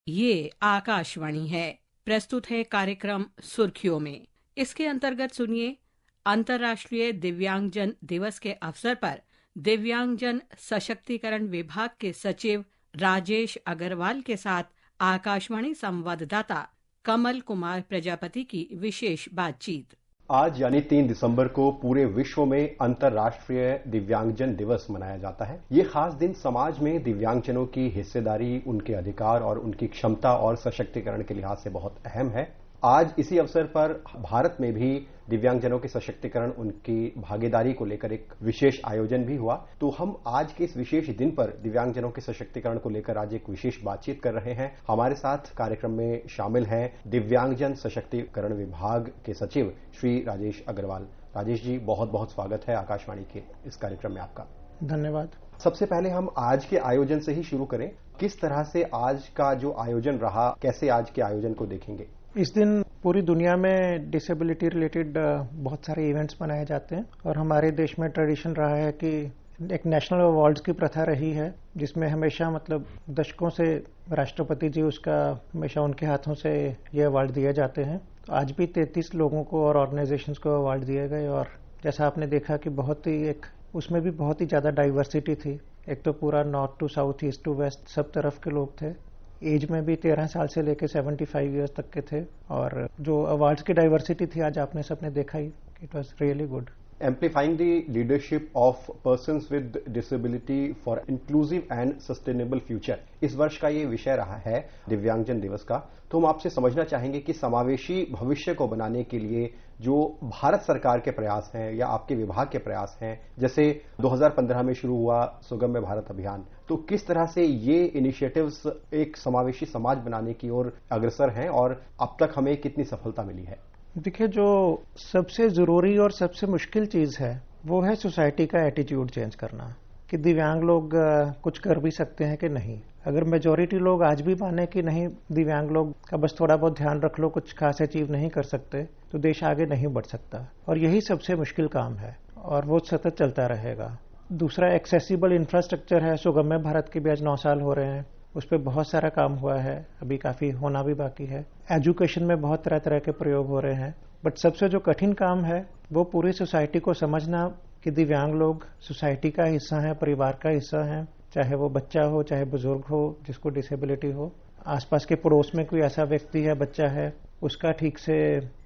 ये आकाशवाणी है। प्रस्तुत है कार्यक्रम सुर्खियों में। इसके अंतर्गत सुनिए, अंतर्राष्ट्रीय दिव्यांगजन दिवस के अवसर पर दिव्यांगजन सशक्तिकरण विभाग के सचिव राजेश अग्रवाल के साथ आकाशवाणी संवाददाता कमल कुमार प्रजापति की विशेष बातचीत। आज यानी 3 दिसंबर को पूरे विश्व में अंतर्राष्ट्रीय दिव्यांगजन दिवस मनाया जाता है। ये खास दिन समाज में दिव्यांगजनों की हिस्सेदारी, उनके अधिकार और उनकी क्षमता और सशक्तिकरण के लिहाज से बहुत अहम है। आज इसी अवसर पर भारत में भी दिव्यांगजनों के सशक्तिकरण, उनकी भागीदारी को लेकर एक विशेष आयोजन भी हुआ। तो हम आज के इस विशेष दिन पर दिव्यांगजनों के सशक्तिकरण को लेकर आज एक विशेष बातचीत कर रहे हैं। हमारे साथ कार्यक्रम में शामिल हैं दिव्यांगजन सशक्तिकरण विभाग के सचिव श्री राजेश अग्रवाल। राजेश जी, बहुत बहुत स्वागत है आकाशवाणी के इस कार्यक्रम में आपका। धन्यवाद। सबसे पहले हम आज के आयोजन से ही शुरू करें। किस तरह से आज का जो आयोजन रहा, कैसे आज के आयोजन को देखेंगे? इस दिन पूरी दुनिया में डिसेबिलिटी रिलेटेड बहुत सारे इवेंट्स मनाए जाते हैं और हमारे देश में ट्रेडिशन रहा है कि एक नेशनल अवार्ड्स की प्रथा रही है, जिसमें हमेशा दशकों से राष्ट्रपति जी उसका हमेशा उनके हाथों से ये अवार्ड दिए जाते हैं। तो आज भी 33 लोगों को और ऑर्गेनाइजेशंस को अवार्ड दिए गए और जैसा आपने देखा कि उसमें भी बहुत ही ज़्यादा डाइवर्सिटी थी। एक तो पूरा north to south, east to west सब तरफ के लोग थे। एज में भी 13 साल से लेकर 75 ईयर्स तक के थे और जो अवार्ड्स की डाइवर्सिटी थी आज आपने सबने देखा ही, it was really good. Amplifying the leadership of persons with disability for inclusive and sustainable future, इस वर्ष का ये विषय रहा है दिव्यांगजन दिवस का। तो हम आपसे समझना चाहेंगे कि समावेशी भविष्य को बनाने के लिए जो भारत सरकार के प्रयास हैं या आपके विभाग के प्रयास हैं, जैसे 2015 में शुरू हुआ सुगम्य भारत अभियान, तो किस तरह से ये इनिशिएटिव्स एक समावेशी समाज बनाने की ओर अग्रसर हैं और अब तक हमें कितनी सफलता मिली है? देखिए, जो सबसे जरूरी और सबसे मुश्किल चीज है वो है सोसाइटी का एटीट्यूड चेंज करना कि दिव्यांग लोग कुछ कर भी सकते हैं कि नहीं। अगर मेजॉरिटी लोग आज भी माने कि नहीं, दिव्यांग लोग का बस थोड़ा बहुत ध्यान रख लो, कुछ खास अचीव नहीं कर सकते, तो देश आगे नहीं बढ़ सकता और यही सबसे मुश्किल काम है और वो सतत चलता रहेगा। दूसरा एक्सेसिबल इंफ्रास्ट्रक्चर है। सुगम्य भारत के भी आज 9 साल हो रहे हैं, उस पर बहुत सारा काम हुआ है, अभी काफी होना भी बाकी है। एजुकेशन में बहुत तरह तरह के प्रयोग हो रहे हैं, बट सबसे जो कठिन काम है वो पूरी सोसाइटी को समझना कि दिव्यांग लोग सोसाइटी का हिस्सा है, परिवार का हिस्सा है, चाहे वो बच्चा हो, चाहे बुजुर्ग हो जिसको डिसेबिलिटी हो। आसपास के पड़ोस में कोई ऐसा व्यक्ति है, बच्चा है, उसका ठीक से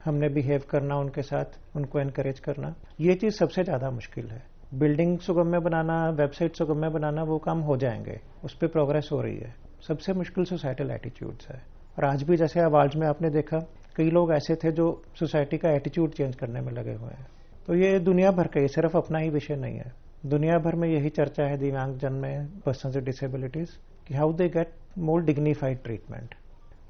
हमने बिहेव करना, उनके साथ उनको एनकरेज करना, ये चीज सबसे ज्यादा मुश्किल है। बिल्डिंग सुगम्य बनाना, वेबसाइट सुगम्य बनाना, वो काम हो जाएंगे, उस पर प्रोग्रेस हो रही है। सबसे मुश्किल सोसाइटल एटीट्यूड्स है। और आज भी जैसे अवार्ड्स में आपने देखा, कई लोग ऐसे थे जो सोसाइटी का एटीट्यूड चेंज करने में लगे हुए हैं। तो ये दुनिया भर का, ये सिर्फ अपना ही विषय नहीं है, दुनिया भर में यही चर्चा है दिव्यांगजन में, पर्सन्स विद डिसेबिलिटीज, कि how they get more dignified treatment.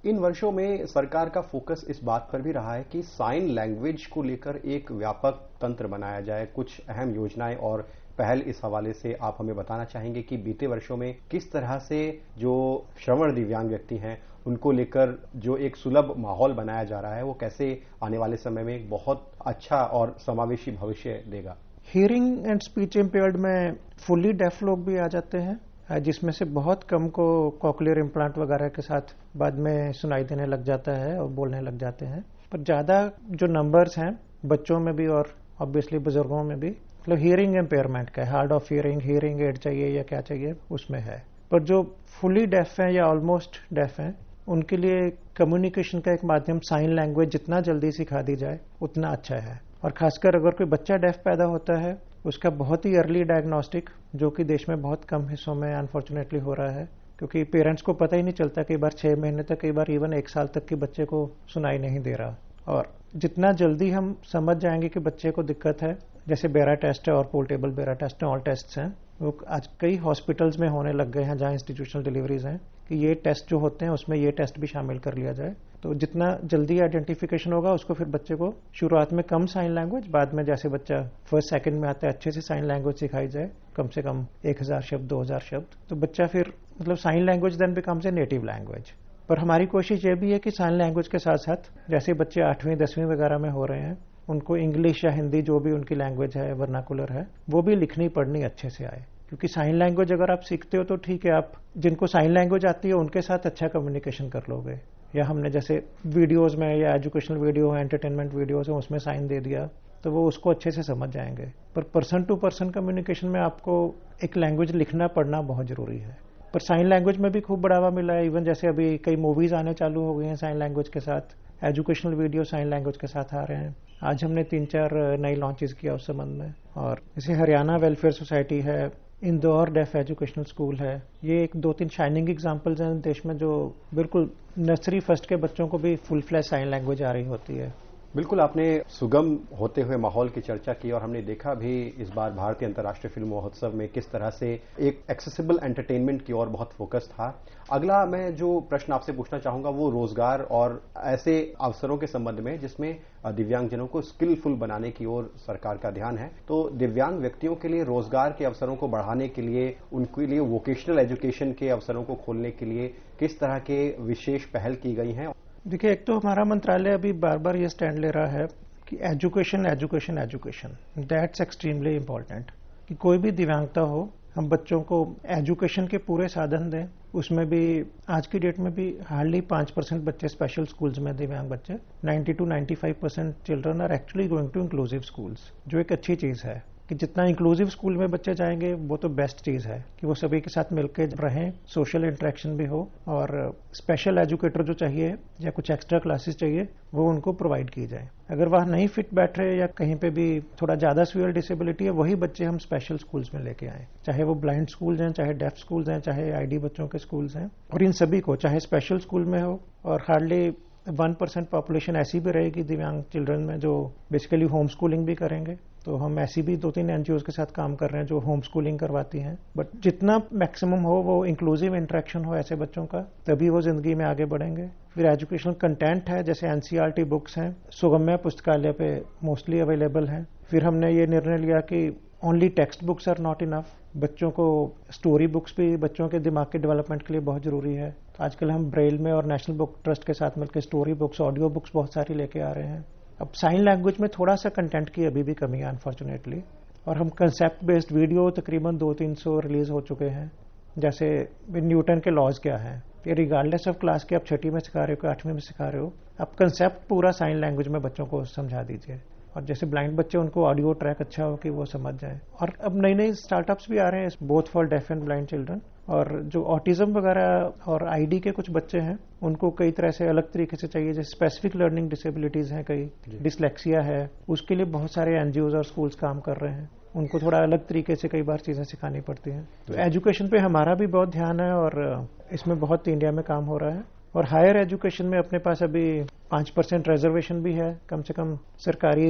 इन वर्षों में सरकार का फोकस इस बात पर भी रहा है कि साइन लैंग्वेज को लेकर एक व्यापक तंत्र बनाया जाए। कुछ अहम योजनाएं और पहल इस हवाले से आप हमें बताना चाहेंगे कि बीते वर्षों में किस तरह से जो श्रवण दिव्यांग व्यक्ति हैं उनको लेकर जो एक सुलभ माहौल बनाया जा रहा है, वो कैसे आने वाले समय में एक बहुत अच्छा और समावेशी भविष्य देगा? हियरिंग एंड स्पीच इम्पेयर्ड में फुल्ली डेफ लोग भी आ जाते हैं, जिसमें से बहुत कम को कॉकलियर इम्प्लांट वगैरह के साथ बाद में सुनाई देने लग जाता है और बोलने लग जाते हैं। पर ज्यादा जो नंबर्स हैं बच्चों में भी और ऑब्वियसली बुजुर्गों में भी, मतलब हियरिंग इम्पेयरमेंट का, हार्ड ऑफ हियरिंग एड चाहिए या क्या चाहिए, उसमें है। पर जो फुली डेफ हैं या ऑलमोस्ट डेफ हैं, उनके लिए कम्युनिकेशन का एक माध्यम साइन लैंग्वेज जितना जल्दी सिखा दी जाए उतना अच्छा है। और खासकर अगर कोई बच्चा डेफ पैदा होता है, उसका बहुत ही अर्ली डायग्नोस्टिक, जो कि देश में बहुत कम हिस्सों में अनफॉर्चुनेटली हो रहा है, क्योंकि पेरेंट्स को पता ही नहीं चलता, कई बार 6 महीने तक, कई बार इवन 1 साल तक के बच्चे को सुनाई नहीं दे रहा। और जितना जल्दी हम समझ जाएंगे कि बच्चे को दिक्कत है, जैसे बेरा टेस्ट है और पोर्टेबल बेरा टेस्ट है, ऑल टेस्ट हैं, वो आज कई हॉस्पिटल्स में होने लग गए हैं जहां इंस्टीट्यूशनल डिलीवरीज हैं, कि ये टेस्ट जो होते हैं उसमें ये टेस्ट भी शामिल कर लिया जाए। तो जितना जल्दी आइडेंटिफिकेशन होगा, उसको फिर बच्चे को शुरुआत में कम साइन लैंग्वेज, बाद में जैसे बच्चा फर्स्ट सेकंड में आता है अच्छे से साइन लैंग्वेज सिखाई जाए, कम से कम 1000 शब्द, 2000 शब्द, तो बच्चा फिर sign language then becomes a native language. पर हमारी कोशिश ये भी है कि साइन लैंग्वेज के साथ साथ जैसे बच्चे 8वीं 10वीं वगैरह में हो रहे हैं, उनको इंग्लिश या हिंदी जो भी उनकी लैंग्वेज है, वर्नाकुलर है, वो भी लिखनी पढ़नी अच्छे से आए। क्योंकि साइन लैंग्वेज अगर आप सीखते हो तो ठीक है, आप जिनको साइन लैंग्वेज आती है उनके साथ अच्छा कम्युनिकेशन कर लोगे। या हमने जैसे वीडियोस में या एजुकेशनल वीडियो है, एंटरटेनमेंट वीडियोस है, उसमें साइन दे दिया तो वो उसको अच्छे से समझ जाएंगे। पर पर्सन टू पर्सन कम्युनिकेशन में आपको एक लैंग्वेज लिखना पढ़ना बहुत जरूरी है। पर साइन लैंग्वेज में भी खूब बढ़ावा मिला है। इवन जैसे अभी कई मूवीज आने चालू हो गई हैं साइन लैंग्वेज के साथ, एजुकेशनल वीडियो साइन लैंग्वेज के साथ आ रहे हैं। आज हमने 3-4 नई लॉन्चेस किया उस संबंध में। और जैसे हरियाणा वेलफेयर सोसाइटी है, इंदौर डेफ एजुकेशनल स्कूल है, ये एक 2-3 शाइनिंग एग्जांपल्स हैं देश में जो बिल्कुल नर्सरी फर्स्ट के बच्चों को भी फुल फ्लैश साइन लैंग्वेज आ रही होती है। बिल्कुल, आपने सुगम होते हुए माहौल की चर्चा की और हमने देखा भी इस बार भारतीय अंतर्राष्ट्रीय फिल्म महोत्सव में किस तरह से एक एक्सेसिबल एंटरटेनमेंट की ओर बहुत फोकस था। अगला मैं जो प्रश्न आपसे पूछना चाहूंगा वो रोजगार और ऐसे अवसरों के संबंध में जिसमें दिव्यांगजनों को स्किलफुल बनाने की ओर सरकार का ध्यान है। तो दिव्यांग व्यक्तियों के लिए रोजगार के अवसरों को बढ़ाने के लिए, उनके लिए वोकेशनल एजुकेशन के अवसरों को खोलने के लिए किस तरह के विशेष पहल की गई हैं? देखिए, एक तो हमारा मंत्रालय अभी बार बार ये स्टैंड ले रहा है कि education education education, that's extremely important. कि कोई भी दिव्यांगता हो, हम बच्चों को एजुकेशन के पूरे साधन दें। उसमें भी आज की डेट में भी हार्डली 5% बच्चे स्पेशल स्कूल्स में, दिव्यांग बच्चे, 90 to 95% children are actually going to inclusive schools, जो एक अच्छी चीज है कि जितना इंक्लूसिव स्कूल में बच्चे जाएंगे वो तो बेस्ट चीज है कि वो सभी के साथ मिलकर रहें, सोशल इंटरेक्शन भी हो, और स्पेशल एजुकेटर जो चाहिए या कुछ एक्स्ट्रा क्लासेस चाहिए वो उनको प्रोवाइड की जाए। अगर वह नहीं फिट बैठ रहे या कहीं पे भी थोड़ा ज्यादा सीवियर डिसेबिलिटी है, वही बच्चे हम स्पेशल स्कूल्स में लेके आए, चाहे वो ब्लाइंड स्कूल्स हैं, चाहे डेफ स्कूल्स हैं, चाहे आईडी बच्चों के स्कूल्स हैं। और इन सभी को चाहे स्पेशल स्कूल में हो, और हार्डली 1% पॉपुलेशन ऐसी भी रहेगी दिव्यांग चिल्ड्रन में जो बेसिकली होम स्कूलिंग भी करेंगे। तो हम ऐसी भी 2-3 एनजीओज के साथ काम कर रहे हैं जो होम स्कूलिंग करवाती हैं। बट जितना मैक्सिमम हो वो इंक्लूसिव इंटरेक्शन हो ऐसे बच्चों का, तभी वो जिंदगी में आगे बढ़ेंगे। फिर एजुकेशनल कंटेंट है, जैसे एनसीईआरटी बुक्स हैं, सुगम्य पुस्तकालय पे मोस्टली अवेलेबल हैं। फिर हमने ये निर्णय लिया कि only text books are not enough, बच्चों को स्टोरी बुक्स भी बच्चों के दिमाग के डेवलपमेंट के लिए बहुत जरूरी है। तो आजकल हम ब्रेल में और नेशनल बुक ट्रस्ट के साथ मिलकर स्टोरी बुक्स, ऑडियो बुक्स बहुत सारी लेके आ रहे हैं। अब साइन लैंग्वेज में थोड़ा सा कंटेंट की अभी भी कमी है अनफॉर्चुनेटली, और हम कंसेप्ट बेस्ड वीडियो तकरीबन 200-300 रिलीज हो चुके हैं। जैसे न्यूटन के लॉज क्या है, ये रिगार्डलेस ऑफ क्लास के आप 6वीं में सिखा रहे हो, 8वीं में सिखा रहे हो, आप कंसेप्ट पूरा साइन लैंग्वेज में बच्चों को समझा दीजिए। और जैसे ब्लाइंड बच्चे, उनको ऑडियो ट्रैक अच्छा हो कि वो समझ जाए। और अब नई नई स्टार्टअप्स भी आ रहे हैं both for deaf and blind children. और जो ऑटिज्म वगैरह और आईडी के कुछ बच्चे हैं, उनको कई तरह से अलग तरीके से चाहिए, जैसे स्पेसिफिक लर्निंग डिसेबिलिटीज हैं, कई डिसलेक्सिया है, उसके लिए बहुत सारे एनजीओज और स्कूल्स काम कर रहे हैं। उनको थोड़ा अलग तरीके से कई बार चीजें सिखानी पड़ती हैं। तो एजुकेशन पे हमारा भी बहुत ध्यान है और इसमें बहुत इंडिया में काम हो रहा है। और हायर एजुकेशन में अपने पास अभी 5% रिजर्वेशन भी है, कम से कम सरकारी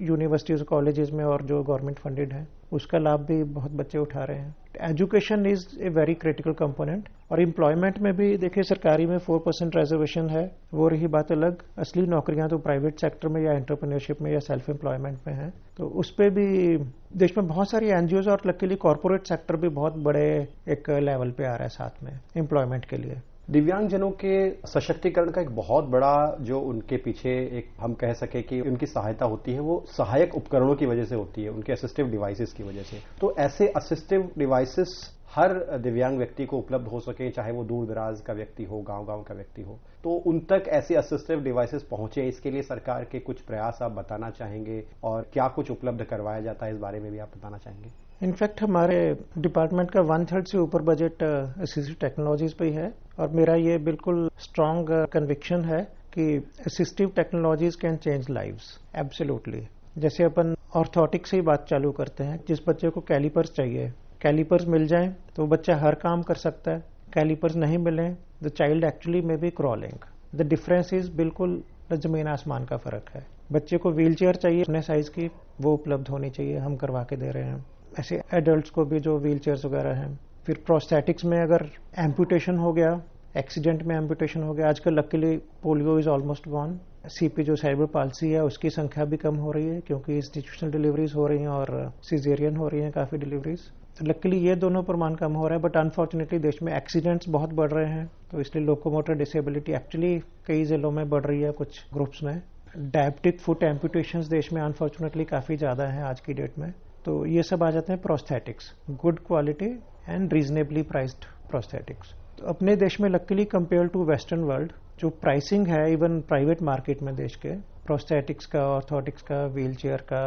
यूनिवर्सिटीज कॉलेजेस में, और जो गवर्नमेंट फंडेड है उसका लाभ भी बहुत बच्चे उठा रहे हैं। Education is a very critical component. और एम्प्लॉयमेंट में भी देखिए, सरकारी में 4% रिजर्वेशन है, वो रही बात अलग। असली नौकरियां तो प्राइवेट सेक्टर में या एंटरप्रेन्योरशिप में या सेल्फ एम्प्लॉयमेंट में है। तो उस पर भी देश में बहुत सारी एनजीओज और लकीली कॉर्पोरेट सेक्टर भी बहुत बड़े एक लेवल पे आ रहा है साथ में एम्प्लॉयमेंट के लिए। दिव्यांगजनों के सशक्तिकरण का एक बहुत बड़ा जो उनके पीछे एक हम कह सके कि उनकी सहायता होती है, वो सहायक उपकरणों की वजह से होती है, उनके असिस्टिव डिवाइसेस की वजह से। तो ऐसे असिस्टिव डिवाइसेस हर दिव्यांग व्यक्ति को उपलब्ध हो सके, चाहे वो दूर दराज का व्यक्ति हो, गांव-गांव का व्यक्ति हो, तो उन तक ऐसे असिस्टिव डिवाइसेस पहुंचे, इसके लिए सरकार के कुछ प्रयास आप बताना चाहेंगे? और क्या कुछ उपलब्ध करवाया जाता है, इस बारे में भी आप बताना चाहेंगे? इनफैक्ट हमारे डिपार्टमेंट का 1/3 से ऊपर बजट असिस्टिव टेक्नोलॉजीज पे ही है। और मेरा ये बिल्कुल स्ट्रांग कन्विक्शन है कि assistive technologies can change lives, absolutely. जैसे अपन ऑर्थोटिक से ही बात चालू करते हैं, जिस बच्चे को कैलिपर्स चाहिए, कैलिपर्स मिल जाएं तो बच्चा हर काम कर सकता है। कैलिपर्स नहीं मिले, the child actually may be crawling. The difference is बिल्कुल जमीन आसमान का फर्क है। बच्चे को व्हील चेयर चाहिए अपने साइज की, वो उपलब्ध होनी चाहिए, हम करवा के दे रहे हैं। ऐसे एडल्ट्स को भी जो व्हील चेयर्स वगैरह हैं। फिर प्रोस्थेटिक्स में अगर एम्पुटेशन हो गया, एक्सीडेंट में एम्पुटेशन हो गया, आजकल luckily polio is almost gone. CP जो सेरेब्रल पाल्सी है उसकी संख्या भी कम हो रही है क्योंकि इंस्टीट्यूशनल डिलीवरीज हो रही हैं और सिजेरियन हो रही हैं काफी डिलीवरीज। तो लकीली ये दोनों प्रमाण कम हो रहा है। बट अनफॉर्चुनेटली देश में एक्सीडेंट्स बहुत बढ़ रहे हैं, तो इसलिए लोकोमोटर डिसेबिलिटी एक्चुअली कई जिलों में बढ़ रही है, कुछ ग्रुप्स में। डायबिटिक फुट एम्पुटेशंस देश में अनफॉर्चुनेटली काफी ज्यादा है आज की डेट में। तो ये सब आ जाते हैं prosthetics, good quality and reasonably priced prosthetics. तो अपने देश में luckily compare to western world जो प्राइसिंग है इवन प्राइवेट मार्केट में देश के प्रोस्थेटिक्स का, ऑर्थोटिक्स का, व्हील चेयर का,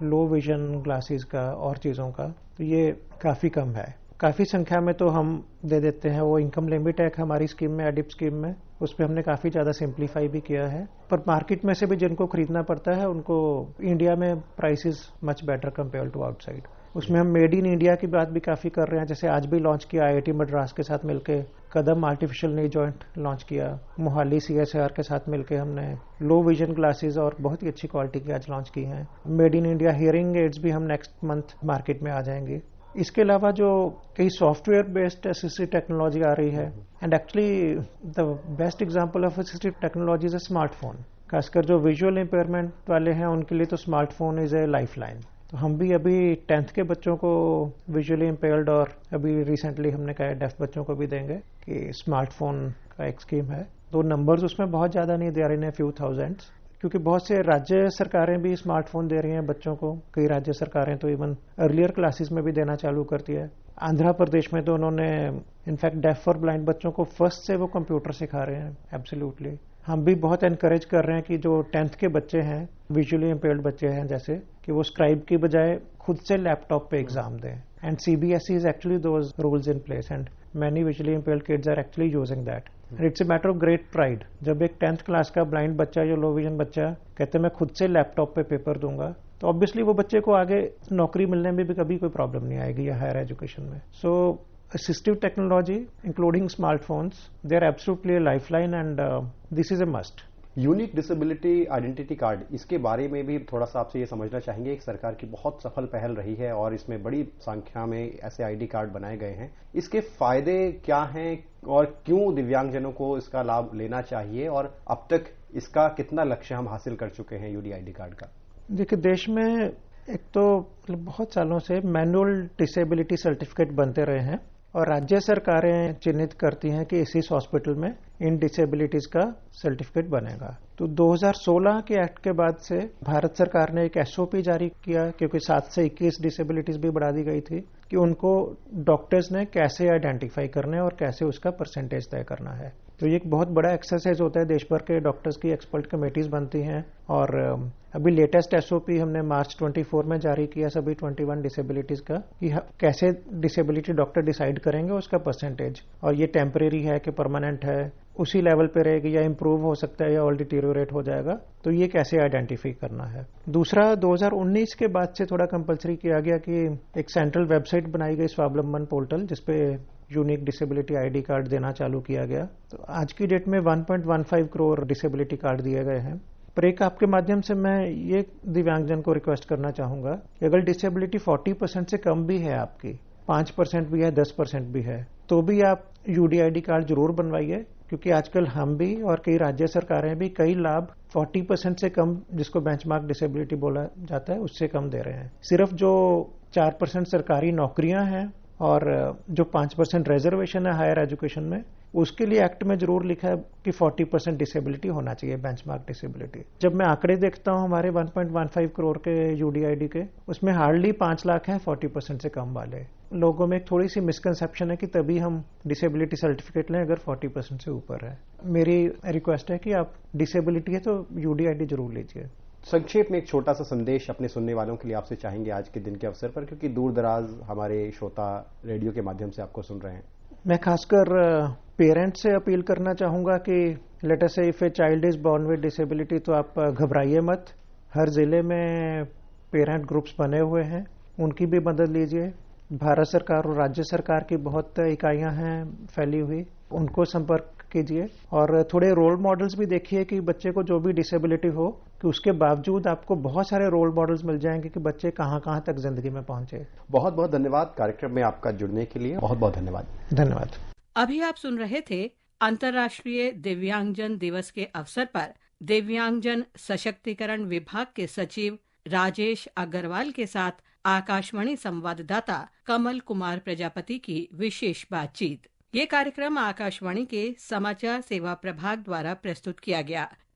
लो विजन ग्लासेस का और चीज़ों का, तो ये काफ़ी कम है। काफ़ी संख्या में तो हम दे देते हैं। वो इनकम लिमिट है हमारी स्कीम में, एडिप स्कीम में, उस पर हमने काफ़ी ज़्यादा सिंप्लीफाई भी किया है। पर मार्केट में से भी जिनको खरीदना पड़ता है उनको इंडिया में price is much better compare to outside. उसमें हम मेड इन इंडिया की बात भी काफ़ी कर रहे हैं। जैसे आज भी लॉन्च किया IIT मद्रास के साथ मिलकर, कदम आर्टिफिशियल नी जॉइंट लॉन्च किया, मोहाली CSIR के साथ मिलकर हमने लो विजन ग्लासेस और बहुत ही अच्छी क्वालिटी की आज लॉन्च की हैं। Made in India hearing aids भी हम नेक्स्ट मंथ मार्केट में आ जाएंगे। इसके अलावा जो कई सॉफ्टवेयर बेस्ड असिस्टिव टेक्नोलॉजी आ रही है, and actually the best example of assistive technology is a smartphone. खासकर जो विजुअल इम्पेयरमेंट वाले हैं उनके लिए तो स्मार्टफोन इज ए लाइफलाइन। तो हम भी अभी 10th के बच्चों को विजुअली इम्पेयर्ड और अभी रिसेंटली हमने कहा डेफ बच्चों को भी देंगे कि स्मार्टफोन का एक स्कीम है। तो नंबर्स उसमें बहुत ज़्यादा नहीं दे रहे हैं, फ्यू थाउजेंड्स, क्योंकि बहुत से राज्य सरकारें भी स्मार्टफोन दे रही हैं बच्चों को। कई राज्य सरकारें तो इवन अर्लियर क्लासेस में भी देना चालू करती है। आंध्र प्रदेश में तो उन्होंने इनफैक्ट डेफ और ब्लाइंड बच्चों को फर्स्ट से वो कंप्यूटर सिखा रहे हैं। एब्सोल्युटली हम भी बहुत एनकरेज कर रहे हैं कि जो 10th के बच्चे हैं, विजुअली इम्पेयर्ड बच्चे हैं जैसे, कि वो स्क्राइब की बजाय खुद से लैपटॉप पे एग्जाम दें। And CBSE is actually those rules in place and many visually impaired kids are actually using that. It's a matter of great pride. जब एक 10th क्लास का ब्लाइंड बच्चा या लो विजन बच्चा कहते मैं खुद से लैपटॉप पे पेपर दूंगा, तो ऑब्वियसली वो बच्चे को आगे नौकरी मिलने में भी कभी कोई प्रॉब्लम नहीं आएगी या हायर एजुकेशन में। सो assistive technology including smartphones, they are absolutely a lifeline and this is a must. Unique disability identity card, इसके बारे में भी थोड़ा सा आपसे ये समझना चाहेंगे। एक सरकार की बहुत सफल पहल रही है और इसमें बड़ी संख्या में ऐसे ID कार्ड बनाए गए हैं। इसके फायदे क्या हैं और क्यों दिव्यांगजनों को इसका लाभ लेना चाहिए, और अब तक इसका कितना लक्ष्य हम हासिल कर चुके हैं UDID कार्ड का? देखिए, देश में एक तो बहुत सालों से मैनुअल डिसेबिलिटी सर्टिफिकेट बनते रहे हैं और राज्य सरकारें चिन्हित करती हैं कि इस हॉस्पिटल में इन डिसेबिलिटीज का सर्टिफिकेट बनेगा। तो 2016 के एक्ट के बाद से भारत सरकार ने एक SOP जारी किया, क्योंकि 7 से 21 डिसेबिलिटीज भी बढ़ा दी गई थी, कि उनको डॉक्टर्स ने कैसे आइडेंटिफाई करना है और कैसे उसका परसेंटेज तय करना है। तो ये एक बहुत बड़ा एक्सरसाइज होता है। देश भर के डॉक्टर्स की एक्सपर्ट कमेटीज बनती हैं और अभी लेटेस्ट SOP हमने मार्च 24 में जारी किया सभी 21 डिसेबिलिटीज का, कि कैसे डिसेबिलिटी डॉक्टर डिसाइड करेंगे उसका परसेंटेज, और ये टेम्परेरी है कि परमानेंट है, उसी लेवल पे रहेगी या इम्प्रूव हो सकता है या और डिटीरियोरेट हो जाएगा, तो ये कैसे आइडेंटिफाई करना है। दूसरा, 2019 के बाद से थोड़ा कंपलसरी किया गया कि एक सेंट्रल वेबसाइट बनाई गई स्वावलंबन पोर्टल, जिसपे यूनिक डिसेबिलिटी ID कार्ड देना चालू किया गया। तो आज की डेट में 1.15 करोड़ डिसेबिलिटी कार्ड दिए गए हैं। पर एक आपके माध्यम से मैं ये दिव्यांगजन को रिक्वेस्ट करना चाहूंगा कि अगर डिसेबिलिटी 40% से कम भी है आपकी, 5% भी है, 10% भी है, तो भी आप UDID कार्ड जरूर बनवाइए, क्योंकि आजकल हम भी और कई राज्य सरकारें भी कई लाभ 40% से कम, जिसको बेंचमार्क डिसेबिलिटी बोला जाता है, उससे कम दे रहे हैं। सिर्फ जो 4% सरकारी नौकरियां हैं और जो 5% रिजर्वेशन है हायर एजुकेशन में, उसके लिए एक्ट में जरूर लिखा है कि 40% डिसेबिलिटी होना चाहिए, बेंचमार्क डिसेबिलिटी। जब मैं आंकड़े देखता हूं हमारे 1.15 करोड़ के UDID के, उसमें हार्डली 5 लाख हैं 40% से कम वाले। लोगों में एक थोड़ी सी मिसकंसेप्शन है कि तभी हम डिसेबिलिटी सर्टिफिकेट लें अगर 40% से ऊपर है। मेरी रिक्वेस्ट है कि आप डिसेबिलिटी है तो UDID जरूर लीजिए। संक्षेप में एक छोटा सा संदेश अपने सुनने वालों के लिए आपसे चाहेंगे आज के दिन के अवसर पर, क्योंकि दूर दराज हमारे श्रोता रेडियो के माध्यम से आपको सुन रहे हैं। मैं खासकर पेरेंट्स से अपील करना चाहूंगा कि let us say if a child is born with disability, तो आप घबराइए मत। हर जिले में पेरेंट ग्रुप्स बने हुए हैं, उनकी भी मदद लीजिए। भारत सरकार और राज्य सरकार की बहुत इकाइयां हैं फैली हुई, उनको संपर्क कीजिए और थोड़े रोल मॉडल्स भी देखिए कि बच्चे को जो भी डिसेबिलिटी हो, कि उसके बावजूद आपको बहुत सारे रोल मॉडल्स मिल जाएंगे कि बच्चे कहां कहां तक जिंदगी में पहुंचे। बहुत बहुत धन्यवाद कार्यक्रम में आपका जुड़ने के लिए, बहुत बहुत धन्यवाद। धन्यवाद। अभी आप सुन रहे थे अंतर्राष्ट्रीय दिव्यांगजन दिवस के अवसर पर दिव्यांगजन सशक्तिकरण विभाग के सचिव राजेश अग्रवाल के साथ आकाशवाणी संवाददाता कमल कुमार प्रजापति की विशेष बातचीत। ये कार्यक्रम आकाशवाणी के समाचार सेवा प्रभाग द्वारा प्रस्तुत किया गया।